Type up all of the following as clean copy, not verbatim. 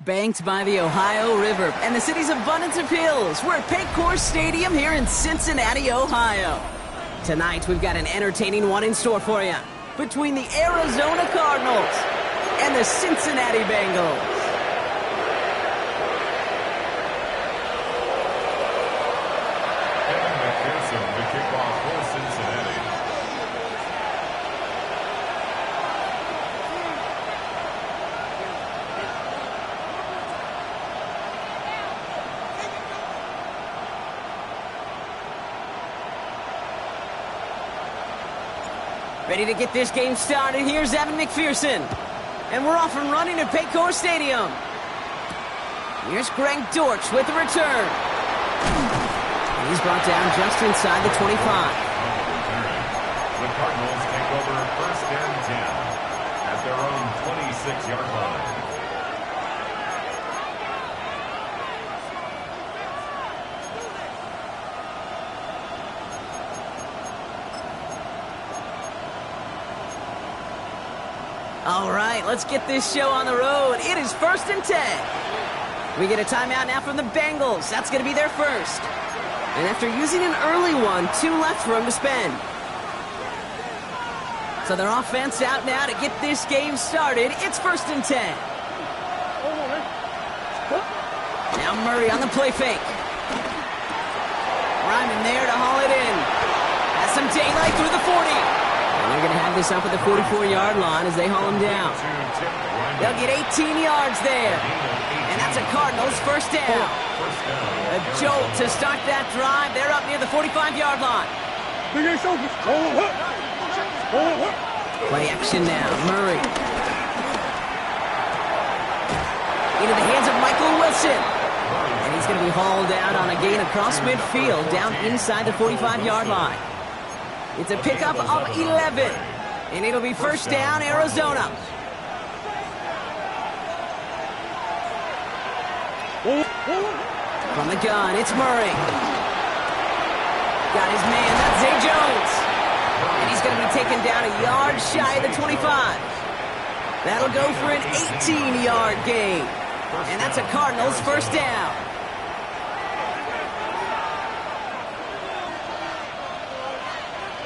Banked by the Ohio River and the city's abundance of hills, we're at Paycor Stadium here in Cincinnati, Ohio. Tonight, we've got an entertaining one in store for you between the Arizona Cardinals and the Cincinnati Bengals. The kickoff for Cincinnati. Ready to get this game started. Here's Evan McPherson. And we're off and running at Paycor Stadium. Here's Greg Dortch with the return. And he's brought down just inside the 25. The Cardinals take over first and 10 at their own 26-yard line. All right, let's get this show on the road. It is first and 10. We get a timeout now from the Bengals. That's going to be their first. And after using an early one, 2 left for them to spend. So their offense out now to get this game started. It's first and 10. Now Murray on the play fake. Ryman there to haul it in. Has some daylight through the 40. And they're going to have this up at the 44-yard line as they haul him down. They'll get 18 yards there. And that's a Cardinals first down. A jolt to start that drive. They're up near the 45-yard line. Play action now. Murray. Into the hands of Michael Wilson. And he's going to be hauled out on a gain across midfield down inside the 45-yard line. It's a pickup of 11, and it'll be first down, Arizona. From the gun, it's Murray. Got his man, that's Zay Jones. And he's going to be taken down a yard shy of the 25. That'll go for an 18-yard gain. And that's a Cardinals first down.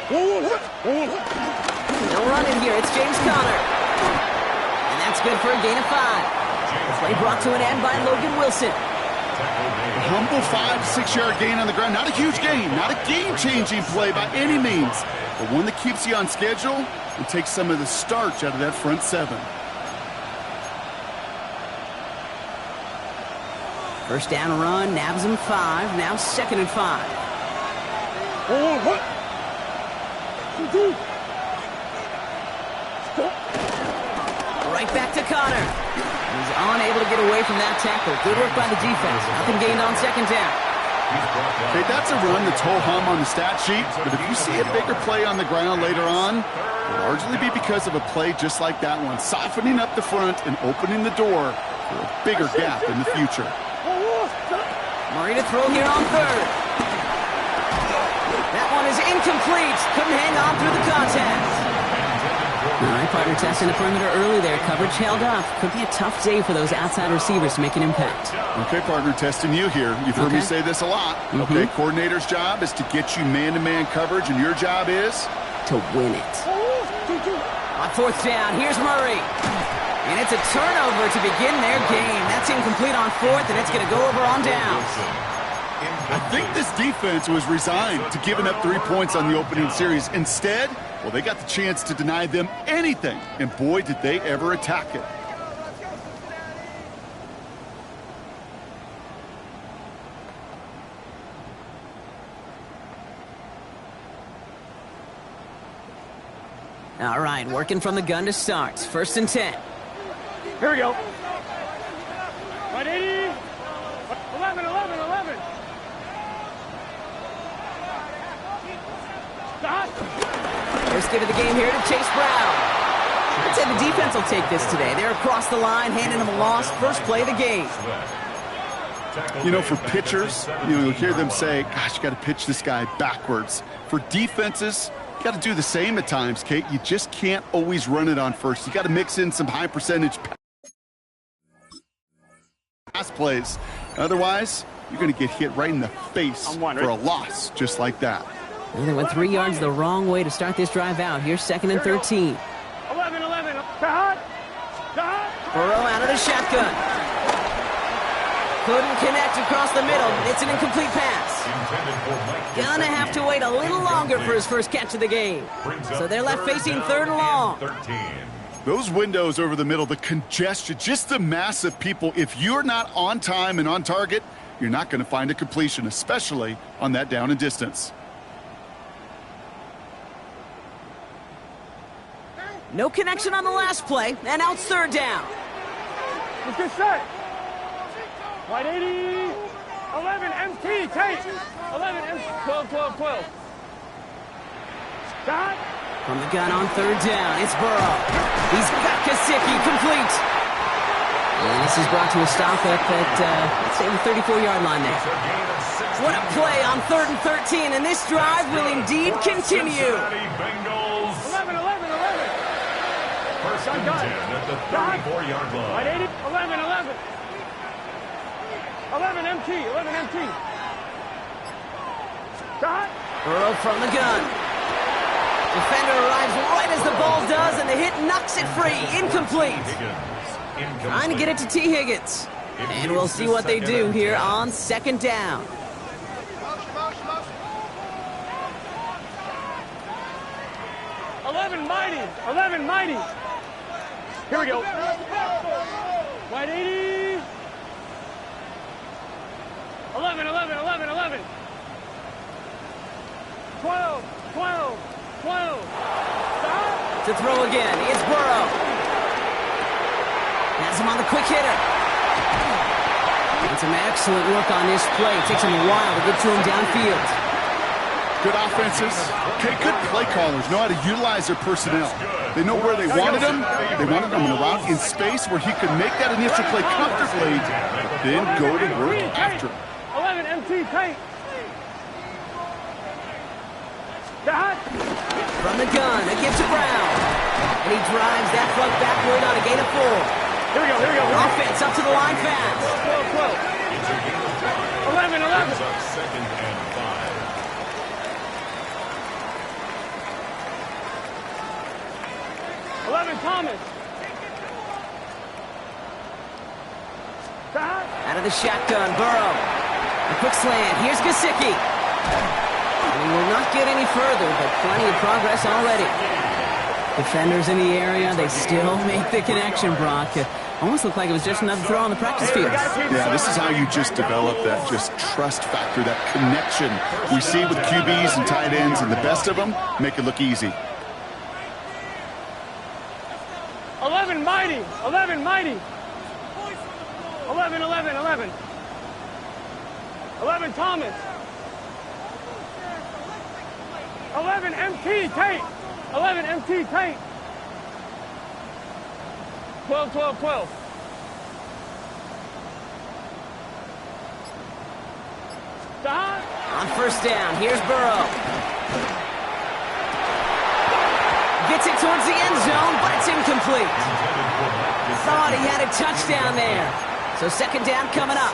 No run in here. It's James Conner. And that's good for a gain of 5. The play brought to an end by Logan Wilson. A humble 5 to 6 yard gain on the ground. Not a huge gain. Not a game-changing play by any means. But one that keeps you on schedule and takes some of the starch out of that front 7. First down run. Nabs him 5. Now second and 5. Right back to Conner. He's unable to get away from that tackle. Good work by the defense. Nothing gained on second down. Hey, that's a run that's ho-hum on the stat sheet, but if you see a bigger play on the ground later on, it'll largely be because of a play just like that one, softening up the front and opening the door for a bigger gap in the future. Murray to throw here on third. That one is incomplete. Couldn't hang on through the contact. All right, partner testing the perimeter early there. Coverage held up. Could be a tough day for those outside receivers to make an impact. Okay, partner, testing you here. You've heard me say this a lot. Okay, coordinator's job is to get you man-to-man coverage, and your job is? To win it. On fourth down, here's Murray. And it's a turnover to begin their game. That's incomplete on fourth, and it's going to go over on downs. I think this defense was resigned to giving up 3 points on the opening series. Instead, well, they got the chance to deny them anything, and boy, did they ever attack it. All right, working from the gun to start. First and 10. Here we go. 180. 11. First give of the game here to Chase Brown. I'd say the defense will take this today. They're across the line, handing them a loss. First play of the game. You know, for pitchers, you'll hear them say, gosh, you got to pitch this guy backwards. For defenses, you got to do the same at times, Kate. You just can't always run it on first. You got to mix in some high percentage. pass plays. Otherwise, you're going to get hit right in the face for a loss just like that. And they went 3 yards the wrong way to start this drive out. Here's 2nd and 13. 11. Burrow out of the shotgun. Couldn't connect across the middle. It's an incomplete pass. Gonna have to wait a little longer for his first catch of the game. So they're left facing 3rd and long. Those windows over the middle, the congestion, just the mass of people. If you're not on time and on target, you're not going to find a completion, especially on that down and distance. No connection on the last play, and now it's 3rd down. Let's get set. Wide 80. 11 MT. Take. 11 MT. 12. Shot. From the gun on 3rd down, it's Burrow. He's got Gesicki complete. And this is brought to a stop at let's say the 34-yard line there. What a play on 3rd and 13, and this drive will indeed continue. 11. First and 10 at the 34-yard line. Wide 80. 11. 11 MT. Shot. Burrow from the gun. Defender arrives right as the ball does, and the hit knocks it free. Incomplete. Trying to get it to T. Higgins. And we'll see what they do here on 2nd down. Mighty. Here we go. Wide 80. 11. 12. Stop. To throw again, it's Burrow. Has him on the quick hitter. And some excellent work on this play. It takes him a while to get to him downfield. Good offenses. Okay, good play callers know how to utilize their personnel. They know where they wanted them. They wanted them in a route in space where he could make that initial play comfortably, but then go to work after him. 11 MT tight. Shot. From the gun, it gets to Brown. And he drives that front backward on a gain of 4. Here we go. Offense up to the line fast. 12. 11. 2nd and 5. 11 Thomas. Shot. Out of the shotgun, Burrow. A quick slant. Here's Gesicki. And he will not get any further, but plenty of progress already. Defenders in the area, they still make the connection, Brock. Almost looked like it was just another throw on the practice field. Yeah, this is how you just develop that just trust factor, that connection we see with QBs and tight ends, and the best of them make it look easy. 11 Mighty. 11 Thomas. 11 MT Tate. 11 MT Tate. 12. Stop. On 1st down, here's Burrow. Gets it towards the end zone, but it's incomplete. Thought he had a touchdown there. So 2nd down coming up.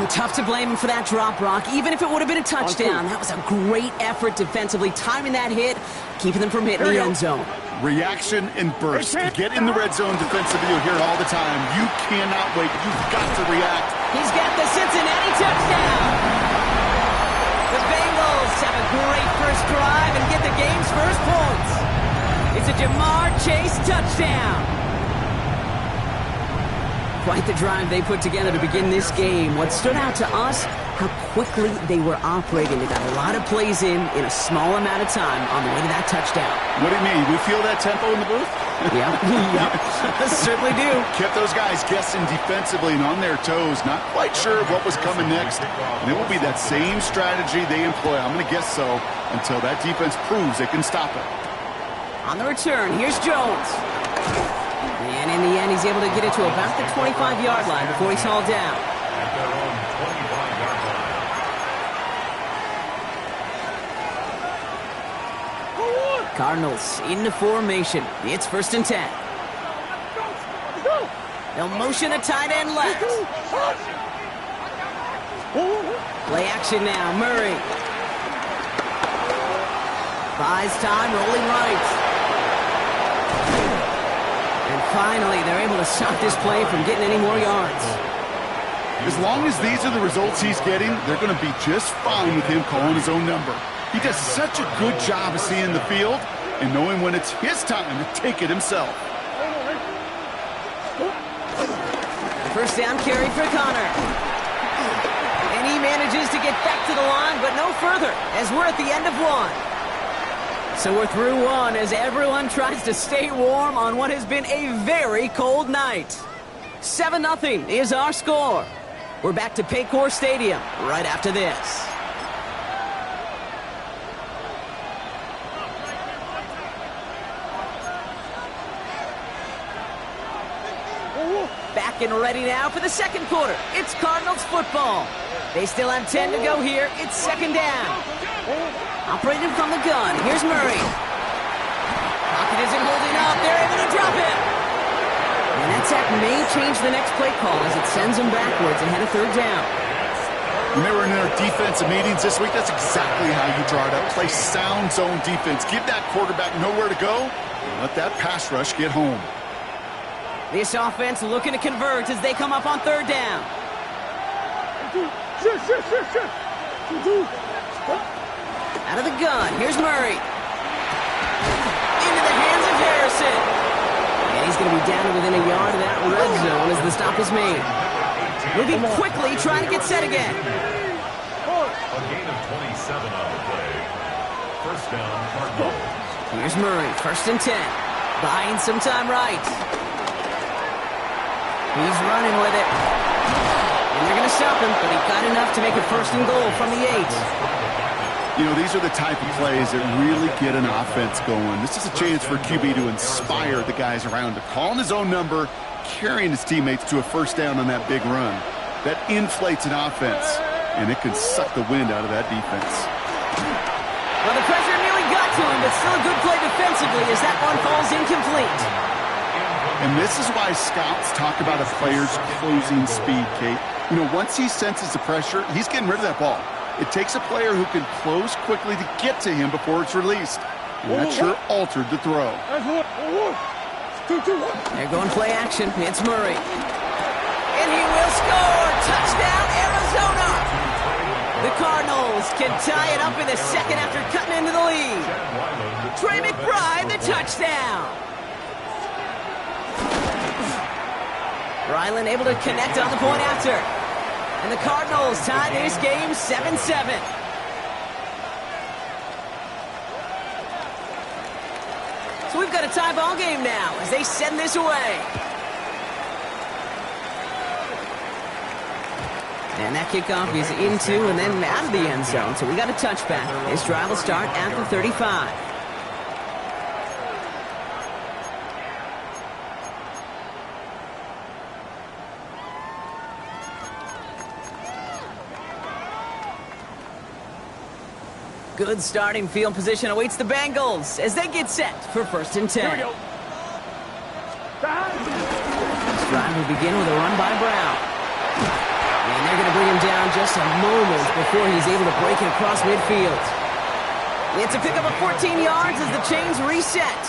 Tough to blame him for that drop, Brock. Even if it would have been a touchdown, that was a great effort defensively, timing that hit, keeping them from hitting the end zone. Reaction and burst. Get in the red zone defensively. You'll hear it all the time. You cannot wait. You've got to react. He's got the Cincinnati touchdown. The Bengals have a great first drive and get the game's first points. It's a Jamar Chase touchdown. Quite the drive they put together to begin this game. What stood out to us, how quickly they were operating. They got a lot of plays in a small amount of time on the way to that touchdown. What do you mean? We feel that tempo in the booth? Yep. Certainly do. Kept those guys guessing defensively and on their toes, not quite sure of what was coming next. And it will be that same strategy they employ, I'm going to guess so, until that defense proves they can stop it. On the return, here's Jones. And in the end, he's able to get it to about the 25-yard line before he's hauled down. At their own 25-yard line. Cardinals into formation. It's 1st and 10. They'll motion a tight end left. Play action now, Murray. Buys time, rolling right. And finally, they're able to stop this play from getting any more yards. As long as these are the results he's getting, they're going to be just fine with him calling his own number. He does such a good job of seeing the field and knowing when it's his time to take it himself. First down carry for Connor. And he manages to get back to the line, but no further, as we're at the end of one. So we're through one as everyone tries to stay warm on what has been a very cold night. 7-0 is our score. We're back to Paycor Stadium right after this. Back and ready now for the second quarter. It's Cardinals football. They still have 10 to go here. It's second down. Operating from the gun. Here's Murray. Pocket isn't holding up. They're able to drop it. And that sack may change the next play call as it sends them backwards ahead of third down. When they were in their defensive meetings this week, that's exactly how you draw it up. Play sound zone defense. Give that quarterback nowhere to go and let that pass rush get home. This offense looking to convert as they come up on third down. Out of the gun, here's Murray. Into the hands of Harrison. And he's going to be down to within a yard of that red zone as the stop is made. Moving quickly, trying to get set again. A gain of 27 on the play. First down, Cardinals. Here's Murray, first and 10. Buying some time right. He's running with it. And they're going to stop him, but he got enough to make it first and goal from the 8. You know, these are the type of plays that really get an offense going. This is a chance for QB to inspire the guys around him, calling his own number, carrying his teammates to a first down on that big run. That inflates an offense, and it can suck the wind out of that defense. Well, the pressure nearly got to him, but still a good play defensively as that one falls incomplete. And this is why scouts talk about a player's closing speed, Kate. You know, once he senses the pressure, he's getting rid of that ball. It takes a player who can close quickly to get to him before it's released. And that sure altered the throw. They're going play action. It's Murray. And he will score. Touchdown, Arizona. The Cardinals can tie it up in the second after cutting into the lead. Trey McBride, the touchdown. Ryland able to connect on the point after. And the Cardinals tie this game 7-7. So we've got a tie ball game now as they send this away. And that kickoff is into and then out of the end zone. So we got a touchback. This drive will start at the 35. Good starting field position awaits the Bengals as they get set for first and 10. Here we go. This drive will begin with a run by Brown. And they're going to bring him down just a moment before he's able to break it across midfield. It's a pickup of 14 yards as the chains reset.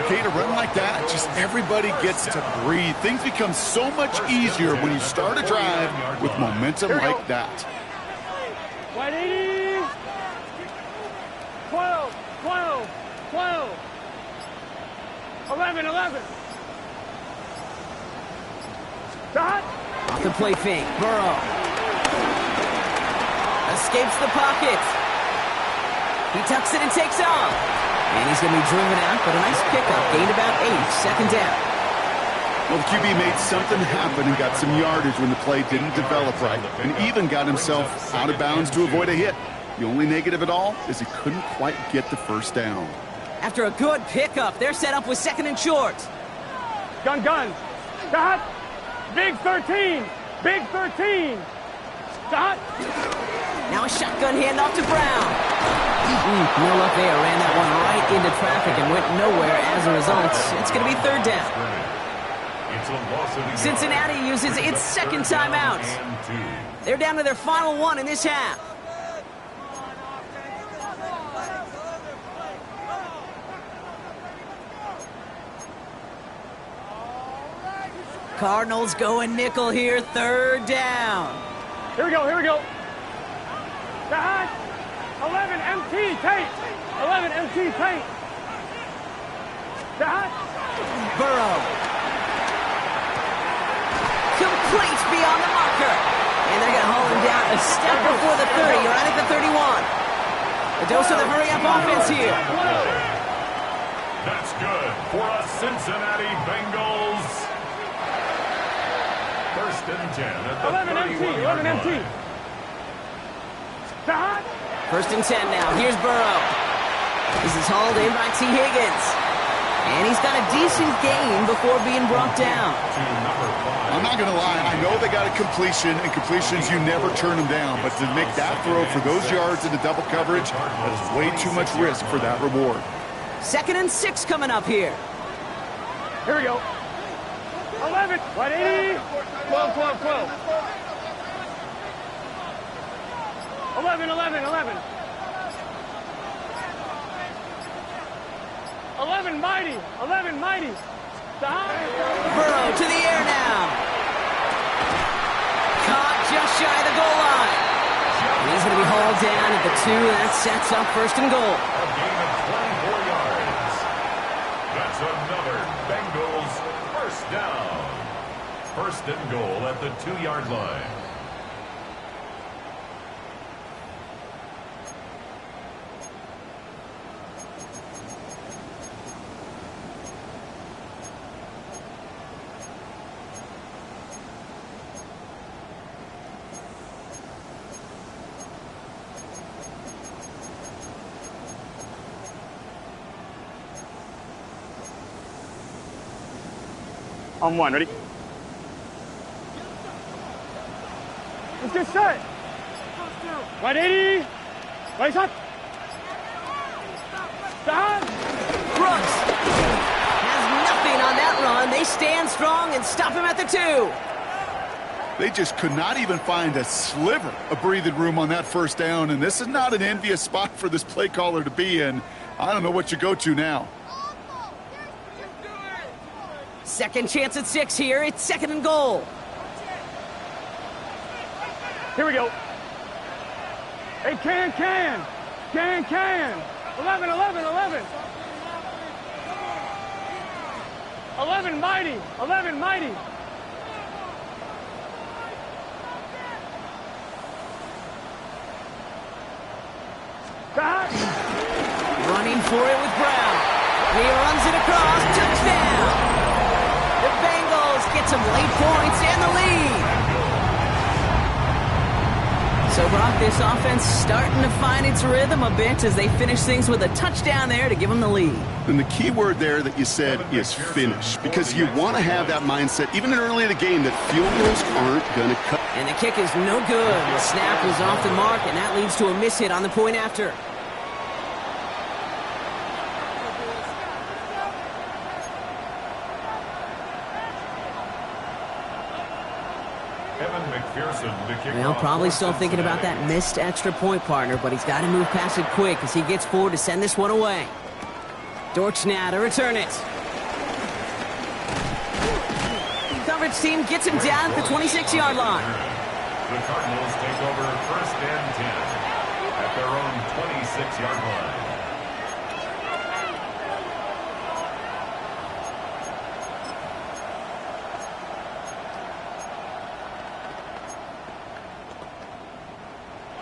Okay, to run like that, just everybody gets to breathe. Things become so much easier when you start a drive with momentum like that. 180. 12, 12, 12. 11, 11. Dot. Off the play fake, Burrow. Escapes the pocket. He tucks it and takes off. And he's going to be driven out, but a nice pickup. Gained about 8, second down. Well, the QB made something happen and got some yardage when the play didn't develop right, and even got himself out of bounds to avoid a hit. The only negative at all is he couldn't quite get the first down. After a good pickup, they're set up with second and short. Gun. Dot. Big 13. Big 13. Dot. Now a shotgun handoff to Brown. No luck there. Ran that one right into traffic and went nowhere as a result. It's going to be third down. It's a loss of the Cincinnati yard. uses its second timeout. They're down to their final one in this half. Cardinals going nickel here, third down. Here we go, here we go. The hot. 11 MT, Tate. 11 MT, Tate. The hot. Burrow. Complete beyond the marker. And they're going to hold him down a step before the 30, right at the 31. A dose of the hurry-up offense here. That's good for a Cincinnati Bengals. First and 10 at the 11 MT, 11 MT. The hot. First and 10 now. Here's Burrow. This is hauled in by T. Higgins. And he's got a decent gain before being brought down. I'm not going to lie. I know they got a completion, and completions, you never turn them down. But to make that throw for those yards into double coverage, that is way too much risk for that reward. 2nd and 6 coming up here. Here we go. 11. 180. 12, 12, 12. 11, 11, 11. 11 mighty. 11 mighty. Burrow to the air now. Caught just shy of the goal line. And he's going to be hauled down at the 2. That sets up 1st and goal. A gain of 24 yards. That's another Bengals first down. 1st and goal at the 2-yard line. On 1, ready? Let's get set. 180. Right up. Stop. Brooks has nothing on that run. They stand strong and stop him at the 2. They just could not even find a sliver of breathing room on that first down, and this is not an envious spot for this play caller to be in. I don't know what you go to now. 2nd chance at 6 here. It's 2nd and goal. Here we go. Hey, can. 11, 11, 11. 11 mighty. 11 mighty. Stop. Running for it with Brown. He runs it across. Touchdown. The Bengals get some late points and the lead. So, Brock, this offense starting to find its rhythm a bit as they finish things with a touchdown there to give them the lead. And the key word there that you said is finish, because you want to have that mindset, even early in the game, that field goals aren't going to cut. And the kick is no good. The snap is off the mark, and that leads to a miss hit on the point after. Well, probably still thinking about that missed extra point, partner, but he's got to move past it quick as he gets forward to send this one away. Dortch now to return it. Coverage team gets him down at the 26-yard line. The Cardinals take over 1st and 10 at their own 26-yard line.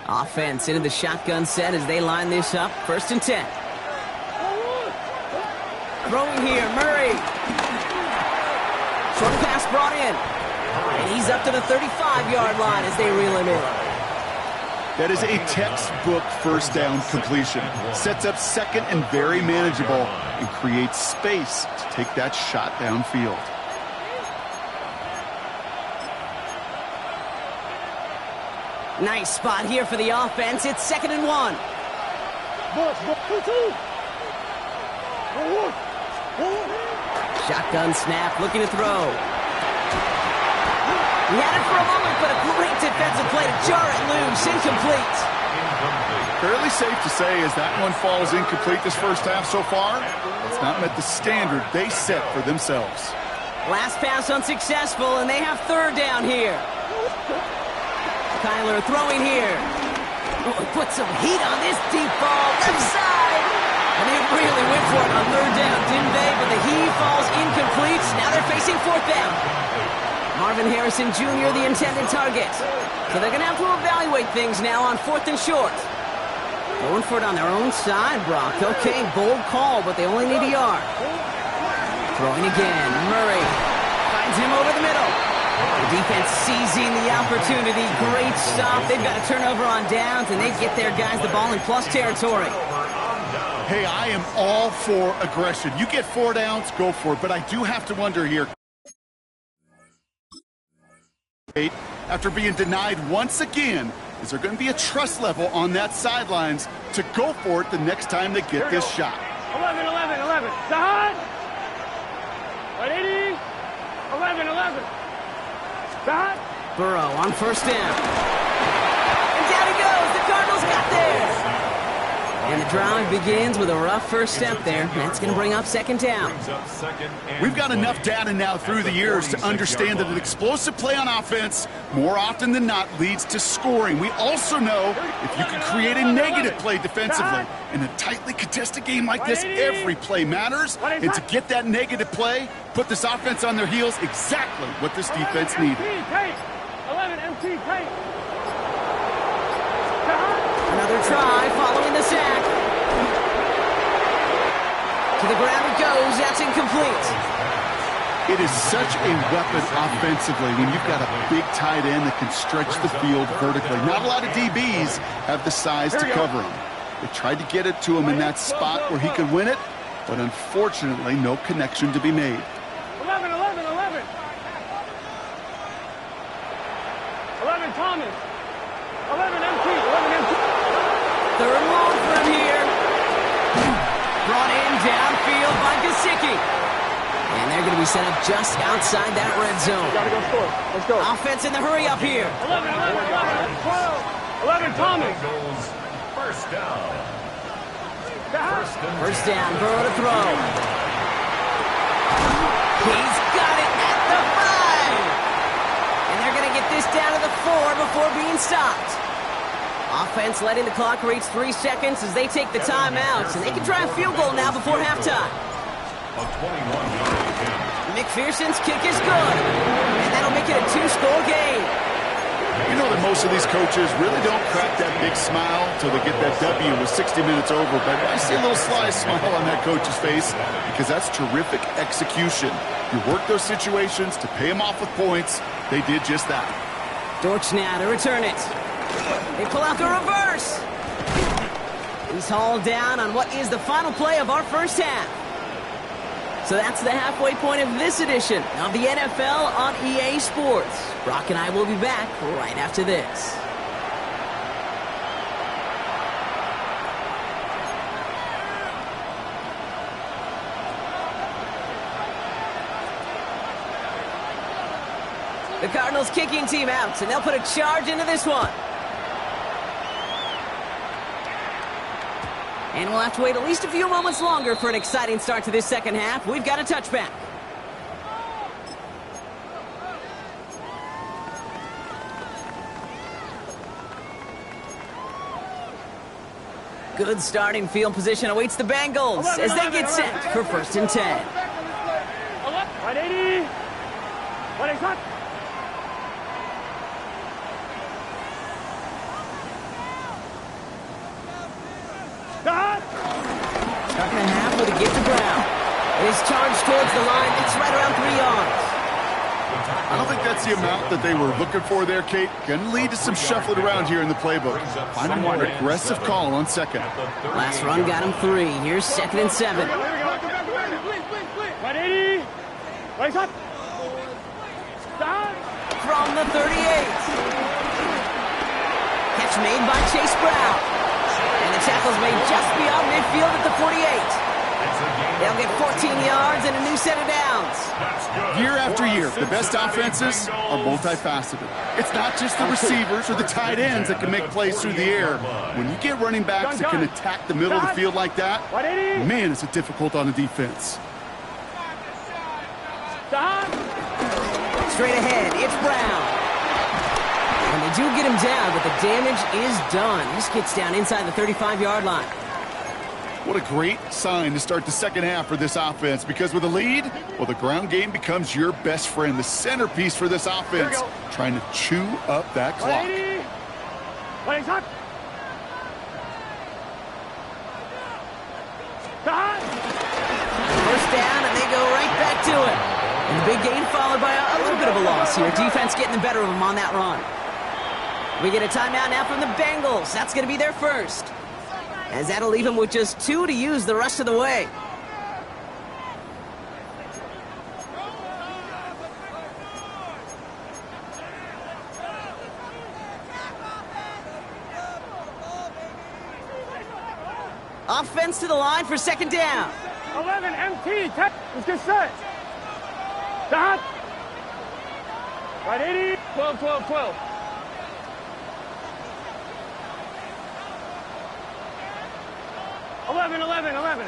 Offense into the shotgun set as they line this up. 1st and 10. Throwing here, Murray. Short pass brought in. And he's up to the 35-yard line as they reel him in. That is a textbook first down completion. Sets up 2nd and very manageable and creates space to take that shot downfield. Nice spot here for the offense. It's 2nd and 1. Shotgun snap, looking to throw. He had it for a moment, but a great defensive play to jar it loose. Incomplete. Fairly safe to say as that one falls incomplete this first half so far, it's not met the standard they set for themselves. Last pass unsuccessful, and they have third down here. Kyler throwing here. Oh, put some heat on this deep ball. Left side. And they really went for it on third down, didn't they? But the heave falls incomplete. Now they're facing fourth down. Marvin Harrison Jr., the intended target. So they're going to have to evaluate things now on fourth and short. Going for it on their own side, Brock. Okay, bold call, but they only need a yard. Throwing again. Murray finds him over the middle. The defense seizing the opportunity. Great stop. They've got a turnover on downs, and they get their guys the ball in plus territory. Hey, I am all for aggression. You get 4 downs, go for it. But I do have to wonder here. After being denied once again, is there going to be a trust level on that sidelines to go for it the next time they get this shot? 11. Sahad. 180. 11. Sahad. Burrow on first down. And down he goes. The Cardinals got there. And the drive begins with a rough first step there. That's going to bring up second down. We've got enough data now through the years to understand that an explosive play on offense more often than not leads to scoring. We also know if you can create a negative play defensively in a tightly contested game like this, every play matters. And to get that negative play, put this offense on their heels, exactly what this defense needed. 11 MT tape. Another try following the sack. To the ground it goes. That's incomplete. It is such a weapon offensively when you've got a big tight end that can stretch the field vertically. Not a lot of DBs have the size to cover him. They tried to get it to him in that spot where he could win it, but unfortunately no connection to be made. 11 Thomas. 11 MT. Third and long for him here. Brought in downfield by Gesicki. And they're going to be set up just outside that red zone. Gotta go score. Let's go. Offense in the hurry up here. 11. 11 Thomas. First down. First down, Burrow to throw. He's got it at the 5. And they're going to get this down to the 4 before being stopped. Offense letting the clock reach 3 seconds as they take the timeouts, and they can try a field goal now before halftime. A 21-yard attempt. McPherson's kick is good, and that'll make it a 2-score game. You know that most of these coaches really don't crack that big smile till they get that W with 60 minutes over, but I see a little sly smile on that coach's face because that's terrific execution. You work those situations to pay them off with points. They did just that. Dortch now to return it. They pull out the reverse. He's hauled down on what is the final play of our first half. So that's the halfway point of this edition of the NFL on EA Sports. Brock and I will be back right after this. The Cardinals kicking team out, and they'll put a charge into this one. And we'll have to wait at least a few moments longer for an exciting start to this second half. We've got a touchback. Good starting field position awaits the Bengals as they get set for first and 10. 180. What is that? Second and a half with a get to Brown. His charge towards the line. It's right around 3 yards. I don't think that's the amount that they were looking for there, Kate. Going to lead to some shuffling around here in the playbook. Find a more aggressive call on second. Last run got him 3. Here's second and 7. 180. What is that? From the 38. Catch made by Chase Brown. And the tackle's made just beyond midfield at the 48. It's a game They'll get 14 yards and a new set of downs. Year after year, the best offenses are multifaceted. It's not just the receivers or the tight ends that can make plays through the air. When you get running backs that can attack the middle of the field like that, man, is it difficult on the defense. Straight ahead, it's Brown. And they do get him down, but the damage is done. This gets down inside the 35-yard line. What a great sign to start the second half for this offense, because with a lead, well, the ground game becomes your best friend, the centerpiece for this offense, trying to chew up that clock. First down, and they go right back to it. And the big gain followed by a little bit of a loss here. Defense getting the better of them on that run. We get a timeout now from the Bengals. That's going to be their first, as that'll leave them with just 2 to use the rest of the way. Offense to the line for second down. 11 MT. Let's get set. Dot. Right 80. 12, 12, 12. 11, 11, 11.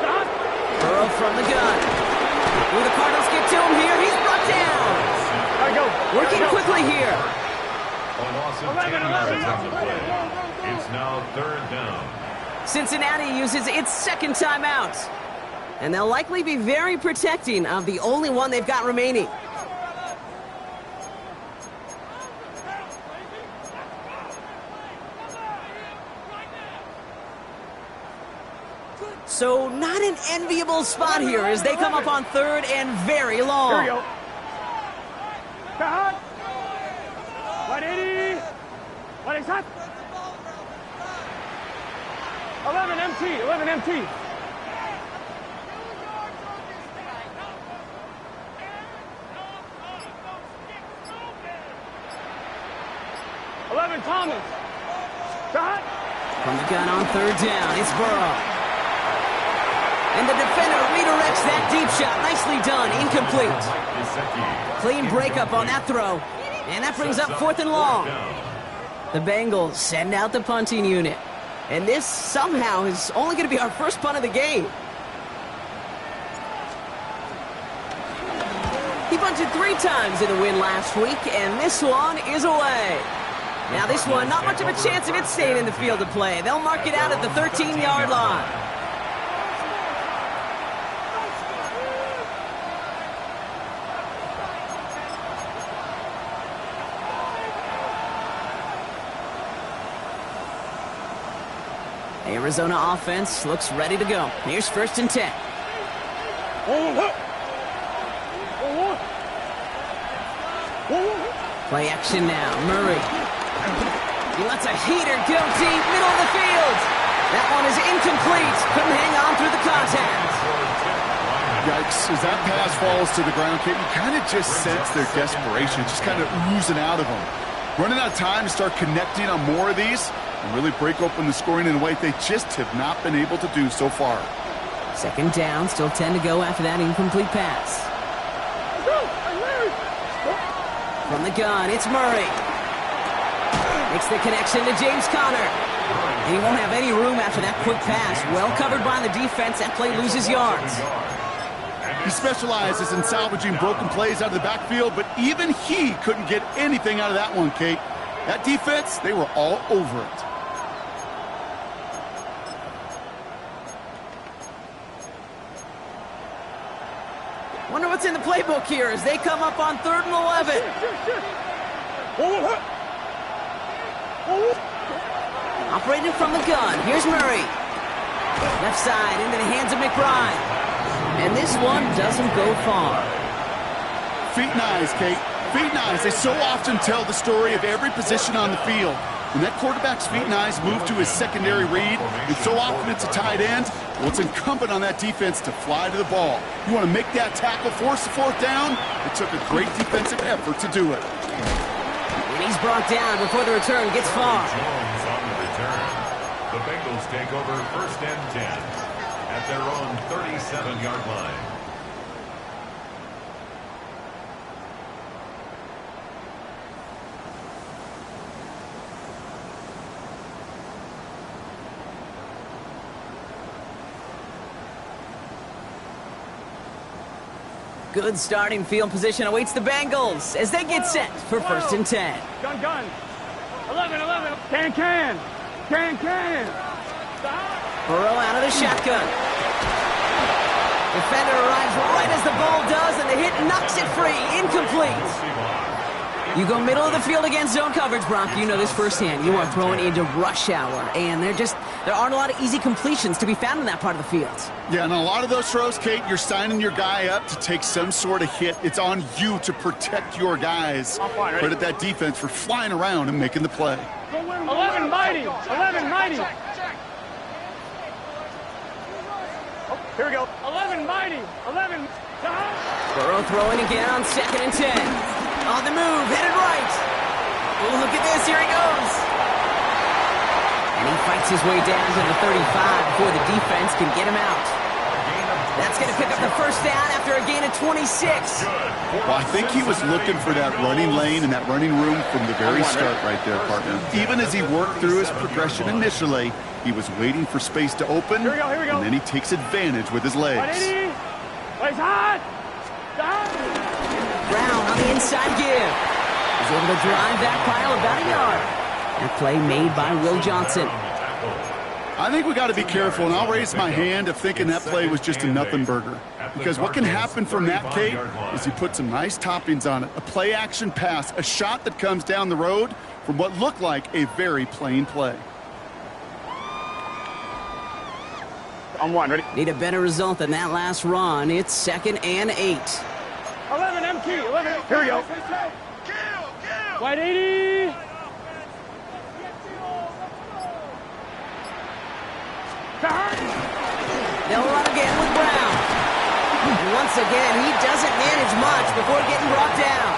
Dot. Burrow from the gun. Will the Cardinals get to him here? He's brought down. All right, go. Working quickly here. A loss of 10 yards on the play. It's now third down. Cincinnati uses its second timeout, and they'll likely be very protecting of the only one they've got remaining. So not an enviable spot here as they come up on third and very long. Here we go. Cut. 180. 180. 11 MT. 11 MT. 11 Thomas. Cut. From the gun on third down, it's Burrow. And the defender redirects that deep shot. Nicely done. Incomplete. Clean breakup on that throw. And that brings up fourth and long. The Bengals send out the punting unit. And this somehow is only going to be our first punt of the game. He punted 3 times in the win last week, and this one is away. Now this one, not much of a chance of it staying in the field of play. They'll mark it out at the 13-yard line. Arizona offense looks ready to go. Here's first and 10. Play action now. Murray. He lets a heater go deep, middle of the field. That one is incomplete. Couldn't hang on through the contact. Yikes. As that pass falls to the ground, Kate, you kind of just sense their desperation, just kind of oozing out of them. Running out of time to start connecting on more of these and really break open the scoring in a way they just have not been able to do so far. Second down, still 10 to go after that incomplete pass. From the gun, it's Murray. Makes the connection to James Conner. And he won't have any room after that quick pass. Well covered by the defense. That play loses yards. He specializes in salvaging broken plays out of the backfield, but even he couldn't get anything out of that one, Kate. That defense, they were all over it. Wonder what's in the playbook here as they come up on 3rd and 11. Operating from the gun, here's Murray. Left side into the hands of McBride. And this one doesn't go far. Feet and eyes, Kate. Feet and eyes. They so often tell the story of every position on the field. When that quarterback's feet and eyes move to his secondary read, and so often it's a tight end, well, it's incumbent on that defense to fly to the ball. You want to make that tackle, force the 4th down? It took a great defensive effort to do it. And he's brought down before the return gets far. The Bengals take over 1st and 10 at their own 37-yard line. Good starting field position awaits the Bengals as they get set for 1st and 10. Gun. 11. Can. Burrow out of the shotgun. Defender arrives right as the ball does, and the hit knocks it free. Incomplete. You go middle of the field against zone coverage, Brock. You know this firsthand. You are throwing into rush hour, and there aren't a lot of easy completions to be found in that part of the field. Yeah, and a lot of those throws, Kate, you're signing your guy up to take some sort of hit. It's on you to protect your guys. Credit that defense for flying around and making the play. 11 mighty. Oh, here we go. 11 mighty. 11. Burrow throwing again on 2nd and 10. On the move, headed right. Oh, look at this, here he goes. And he fights his way down to the 35 before the defense can get him out. That's going to pick up the 1st down after a gain of 26. Well, I think he was looking for that running lane and that running room from the very start right there, partner. Even as he worked through his progression initially, he was waiting for space to open, here we go. And then he takes advantage with his legs. Place hot. Brown on the inside give. He's able to drive that pile about a yard. That play made by Will Johnson. I think we got to be careful, and I'll raise my hand of thinking that play was just a nothing burger. Because what can happen from that, Kate, is he put some nice toppings on it. A play-action pass, a shot that comes down the road from what looked like a very plain play. On 1, ready? Need a better result than that last run. It's 2nd and 8. 11 MT. 11. Here we go. Wide 80. They'll run again with Brown. And once again, he doesn't manage much before getting brought down.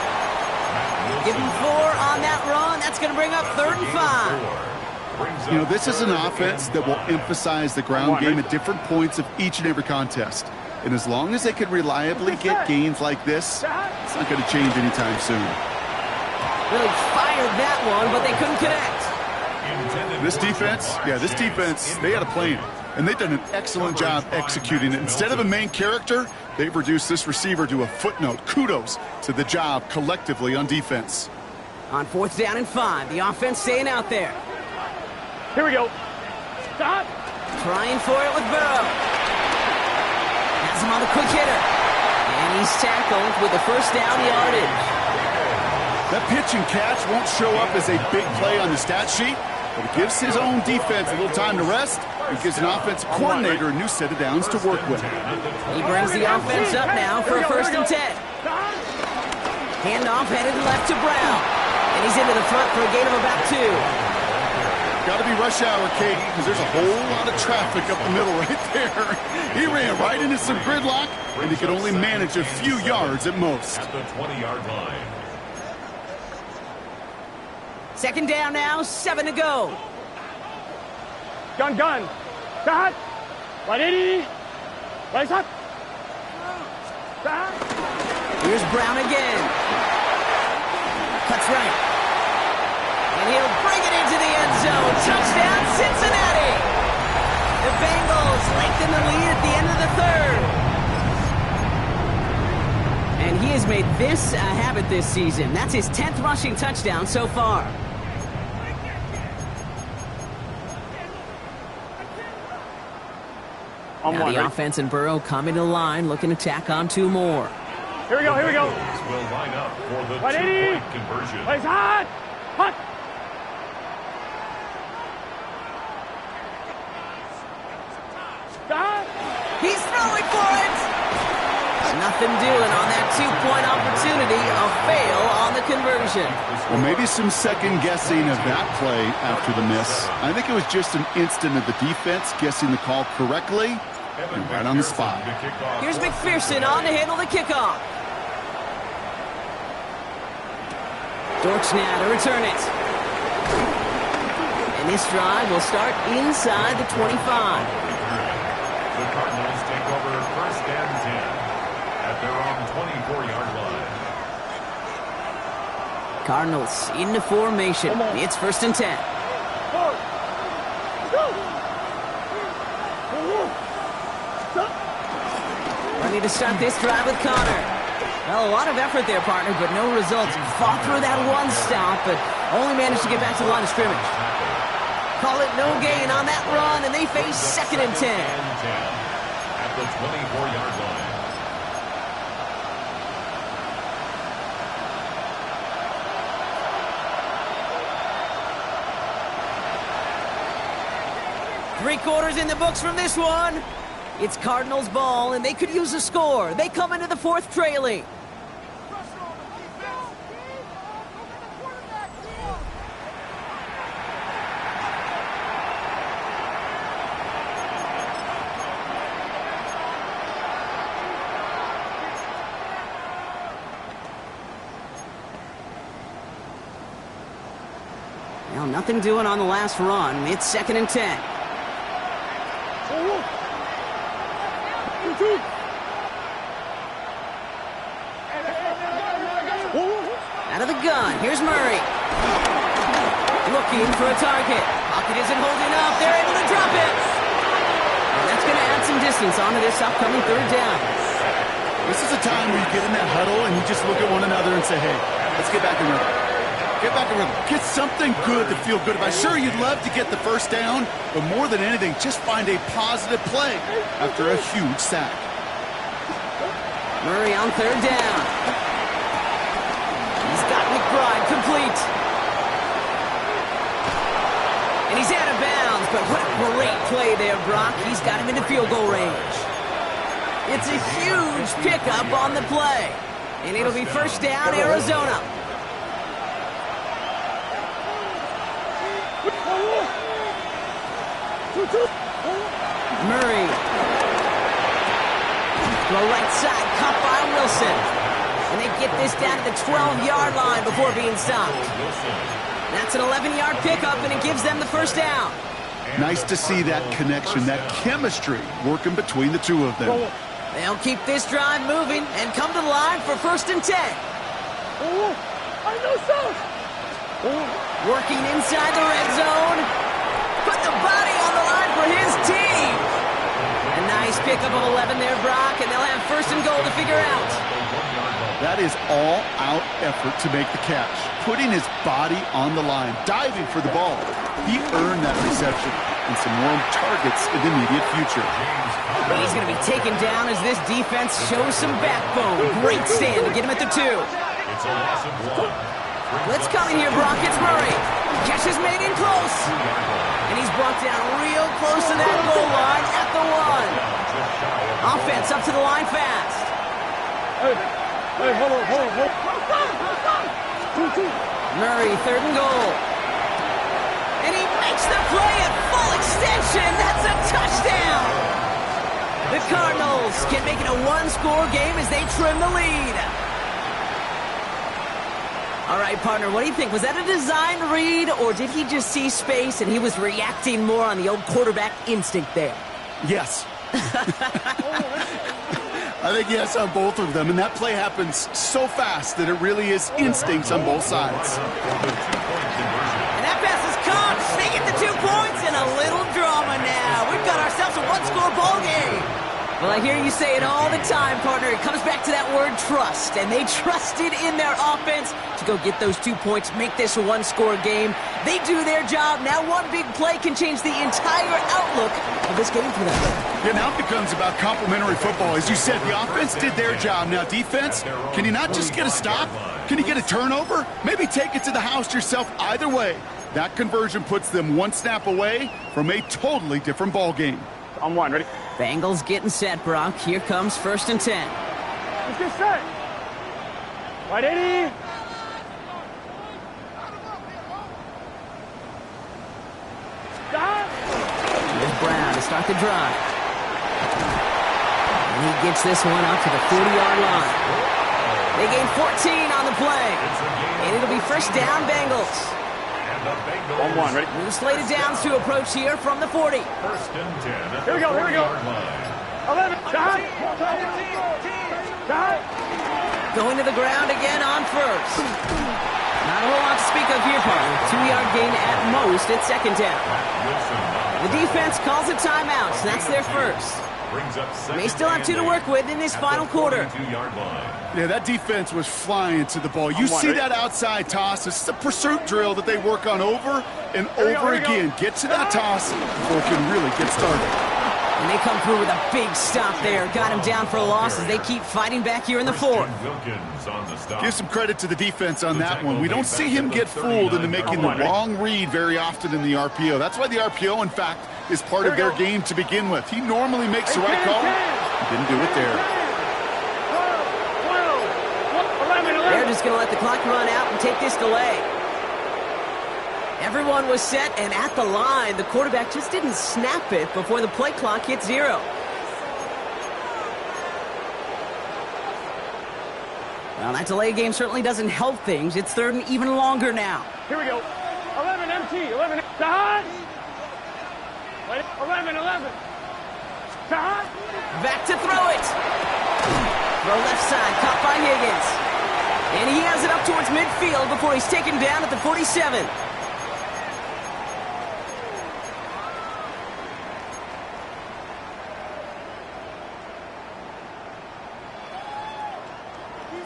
Give him 4 on that run. That's going to bring up 3rd and 5. You know, this is an offense that will emphasize the ground game at different points of each and every contest. And as long as they can reliably get gains like this, it's not going to change anytime soon. Really fired that one, but they couldn't connect. This defense, they had a plan. And they've done an excellent job executing it. Instead of a main character, they've reduced this receiver to a footnote. Kudos to the job collectively on defense. On 4th down and 5, the offense staying out there. Here we go. Stop. Trying for it with Burrow. Has him on the quick hitter. And he's tackled with the 1st down yardage. That pitch and catch won't show up as a big play on the stat sheet, but it gives his own defense a little time to rest. It gives an offensive coordinator a new set of downs to work with. He brings the offense up now for a 1st and 10. Handoff headed left to Brown. And he's into the front for a gain of about 2. Got to be rush hour, Kate, because there's a whole lot of traffic up the middle right there. He ran right into some gridlock, and he could only manage a few yards at most. At the 20-yard line. 2nd down now, 7 to go. Gun. Start. 180. Place up. Start. Here's Brown again. Cuts right. And he'll bring it into the end zone. Touchdown, Cincinnati. The Bengals lengthen the lead at the end of the 3rd. And he has made this a habit this season. That's his 10th rushing touchdown so far. Now the offense and Burrow come into the line, looking to tack on 2 more. Here we go. Will line up for the 2-point conversion. Place hot. Stop. He's throwing for it. Nothing doing on that 2-point opportunity. A fail on the conversion. Well, maybe some second guessing of that play after the miss. I think it was just an instant of the defense guessing the call correctly and right on the spot. Here's McPherson on to handle the kickoff. Dortch now to return it. And this drive will start inside the 25. The Cardinals take over 1st and 10 at their own 24-yard line. Cardinals into formation. It's 1st and 10. Ready to start this drive with Connor. Well, a lot of effort there, partner, but no results. Fought through that one stop, but only managed to get back to the line of scrimmage. Call it no gain on that run, and they face 2nd and 10. At the 24-yard line. Three quarters in the books from this one. It's Cardinals ball, and they could use a score. They come into the 4th trailing. Well, nothing doing on the last run. It's 2nd and 10. Out of the gun, here's Murray. Looking for a target. Pocket isn't holding up. They're able to drop it. And that's going to add some distance onto this upcoming 3rd down. This is a time where you get in that huddle and you just look at one another and say, hey, let's get back in rhythm. Get back in rhythm. Get something good to feel good about. Sure, you'd love to get the 1st down, but more than anything, just find a positive play after a huge sack. Murray on 3rd down. He's got McBride complete. And he's out of bounds, but what a great play there, Brock. He's got him into field goal range. It's a huge pickup on the play. And it'll be 1st down, Arizona. Murray. To the right side, caught by Wilson. And they get this down to the 12-yard line before being stopped. That's an 11-yard pickup, and it gives them the 1st down. Nice to see that connection, that chemistry working between the two of them. They'll keep this drive moving and come to the line for 1st and 10. Working inside the red zone. Put the body on the line for his team. A nice pickup of 11 there, Brock, and they'll have 1st and goal to figure out. That is all-out effort to make the catch. Putting his body on the line, diving for the ball. He earned that reception and some more targets in the immediate future. He's going to be taken down as this defense shows some backbone. Great stand to get him at the 2. It's a loss of 1. Blitz coming here, Brock. It's Murray. Catch is made in close. And he's brought down real close to that goal line at the 1. Offense up to the line fast. Hey, hold on. Murray, 3rd and goal. And he makes the play at full extension. That's a touchdown. The Cardinals can make it a 1-score game as they trim the lead. All right, partner, what do you think? Was that a design read, or did he just see space and he was reacting more on the old quarterback instinct there? Yes. I think yes on both of them, and that play happens so fast that it really is instincts on both sides. And that pass is caught. They get the 2 points and a little drama now. We've got ourselves a 1-score ball game. Well, I hear you say it all the time, partner. It comes back to that word trust, and they trusted in their offense to go get those 2 points, make this a 1-score game. They do their job. Now one big play can change the entire outlook of this game for them. Yeah, now it becomes about complementary football. As you said, the offense did their job. Now defense, can you not just get a stop? Can you get a turnover? Maybe take it to the house yourself. Either way, that conversion puts them 1 snap away from a totally different ball game. On 1, ready? Bengals getting set, Brock. Here comes 1st and 10. Let's get set. Right, 80. Stop. Here's Brown to start the drive. And he gets this one up to the 40-yard line. They gain 14 on the play. And it'll be 1st down, Bengals. the Bengals. 1-1, ready? New slated downs to approach here from the 40. First and 10 at Here we the go, here we go. 40-yard line. 11, Shahad. Shahad. Going to the ground again on first. Not a whole lot to speak of here, partner. 2-yard gain at most at second down. The defense calls a timeout, so that's their first. They still have 2 to work with in this final quarter. Yeah, that defense was flying to the ball. You see that outside toss. This is a pursuit drill that they work on over and over again. Get to that toss before it can really get started. And they come through with a big stop there. Got him down for a loss as they keep fighting back here in the fourth. Give some credit to the defense on that one. We don't see him get fooled into making the wrong read very often in the RPO. That's why the RPO, in fact, is part of their game to begin with. He normally makes the right call. He didn't do it there. They're just going to let the clock run out and take this delay. Everyone was set and at the line. The quarterback just didn't snap it before the play clock hit 0. Well, that delay game certainly doesn't help things. It's third and even longer now. Here we go. 11 MT, 11. Shahad. 11. Shahad. Back to throw it. Throw left side, caught by Higgins. And he has it up towards midfield before he's taken down at the 47.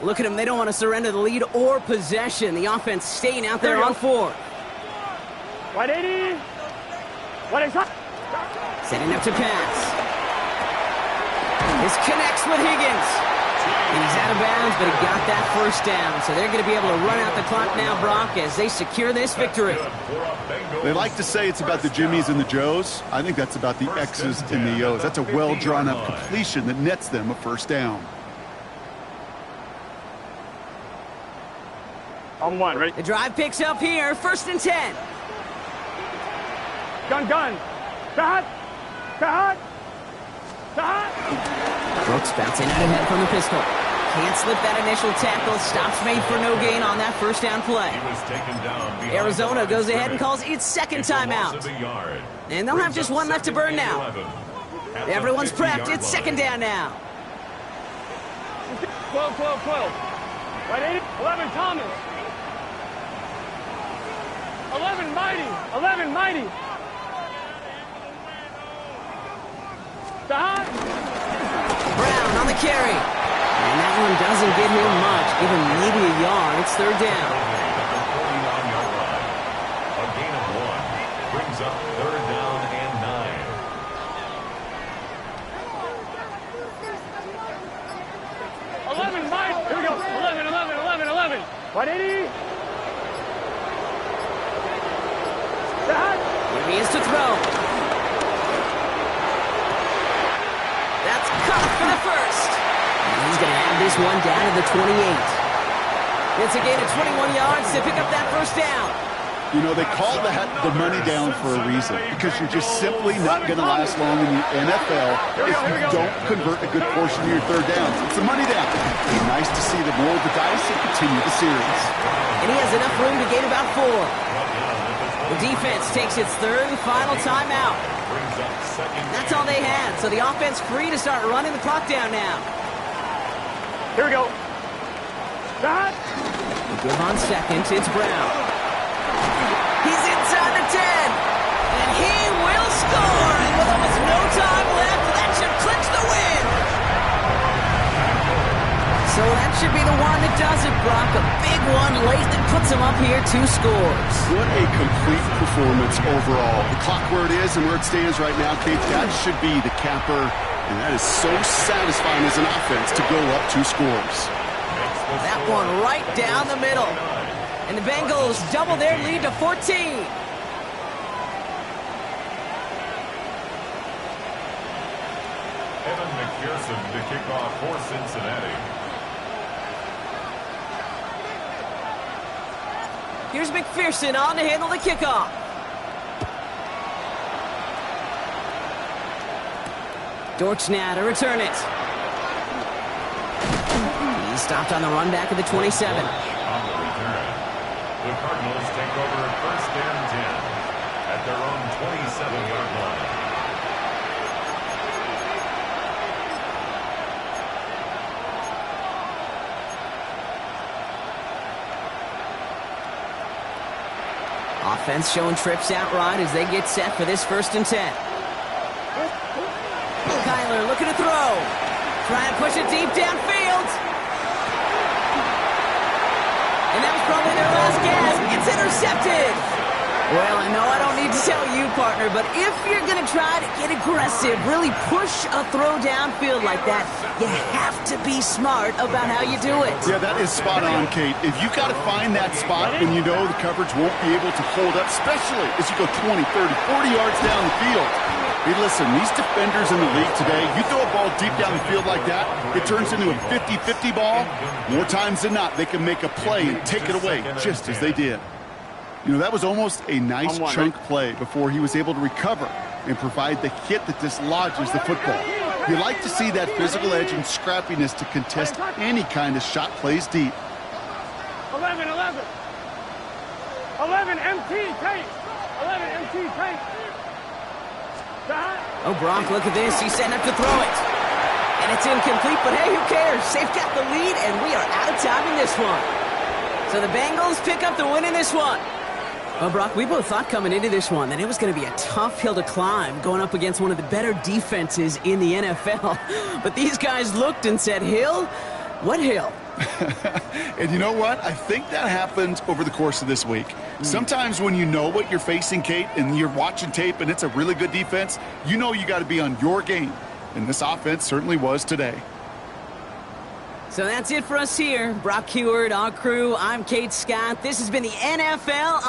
Look at them. They don't want to surrender the lead or possession. The offense staying out there on 4. 180. 180. Setting up to pass. This connects with Higgins. And he's out of bounds, but he got that first down. So they're going to be able to run out the clock now, Brock, as they secure this victory. They like to say it's about the Jimmies and the Joes. I think that's about the X's and the O's. That's a well-drawn-up completion that nets them a first down. On 1, ready? The drive picks up here, first and 10. Gun. Shahad. Brooks bouncing out ahead from the pistol. Can't slip that initial tackle. Stops made for no gain on that first down play. Arizona goes ahead and calls its second timeout. And they'll have just one left to burn now. Everyone's prepped. It's second down now. 12. 180. 11 Thomas. 11 Mighty. Shahad. Brown on the carry. And that one doesn't get him much. Give him maybe a yard. It's third down. A gain of 1 brings up third down and 9. 11 Mighty. Here we go. 11. 180. Shahad. Here he is to throw. That's caught for the first. And he's going to have this one down to the 28. It's a gain of 21 yards to pick up that first down. You know, they call the money down for a reason, because you're just simply not going to last long in the NFL if you don't convert a good portion of your third downs. It's the money down. It's nice to see them roll the dice and continue the series. And he has enough room to gain about 4. The defense takes its third and final timeout. That's all they had, so the offense free to start running the clock down now. Here we go. Shahad. Give on seconds, it's Brown. He's inside the 10, and he will score. And with almost no time left, that should clinch the win. So that should be the one that does it, Brock. A big one late that puts him up here 2 scores. What a complete performance overall. The clock where it is and where it stands right now, Kate, that should be the capper. And that is so satisfying as an offense to go up 2 scores. That one right down the middle. And the Bengals double their lead to 14. Evan McPherson to kick off for Cincinnati. Here's McPherson on to handle the kickoff. Dortch now to return it. He stopped on the run back of the 27. The Cardinals take over 1st and 10 at their own 27-yard line. Offense showing trips out right as they get set for this 1st and 10. Kyler looking to throw. Trying to push it deep downfield. And that was probably their last gasp. It's intercepted. Well, I know I don't need to tell you, partner, but if you're going to try to get aggressive, really push a throw downfield like that, you have to be smart about how you do it. Yeah, that is spot on, Kate. If you've got to find that spot and you know the coverage won't be able to hold up, especially as you go 20, 30, 40 yards down the field. Hey, listen, these defenders in the league today, you throw a ball deep down the field like that, it turns into a 50-50 ball. More times than not, they can make a play and take it away, just as they did. You know, that was almost a nice chunk play before he was able to recover and provide the hit that dislodges the football. You like to see that physical edge and scrappiness to contest any kind of shot plays deep. 11, 11. 11 MT, Tate. 11 MT, Tate. Oh, Brock, look at this. He's setting up to throw it. And it's incomplete, but hey, who cares? They've got the lead, and we are out of time in this one. So the Bengals pick up the win in this one. Well, Brock, we both thought coming into this one that it was going to be a tough hill to climb going up against one of the better defenses in the NFL. But these guys looked and said, Hill? What hill? And you know what? I think that happened over the course of this week. Sometimes when you know what you're facing, Kate, and you're watching tape and it's a really good defense, you know you got to be on your game. And this offense certainly was today. So that's it for us here. Brock Heward, our crew. I'm Kate Scott. This has been the NFL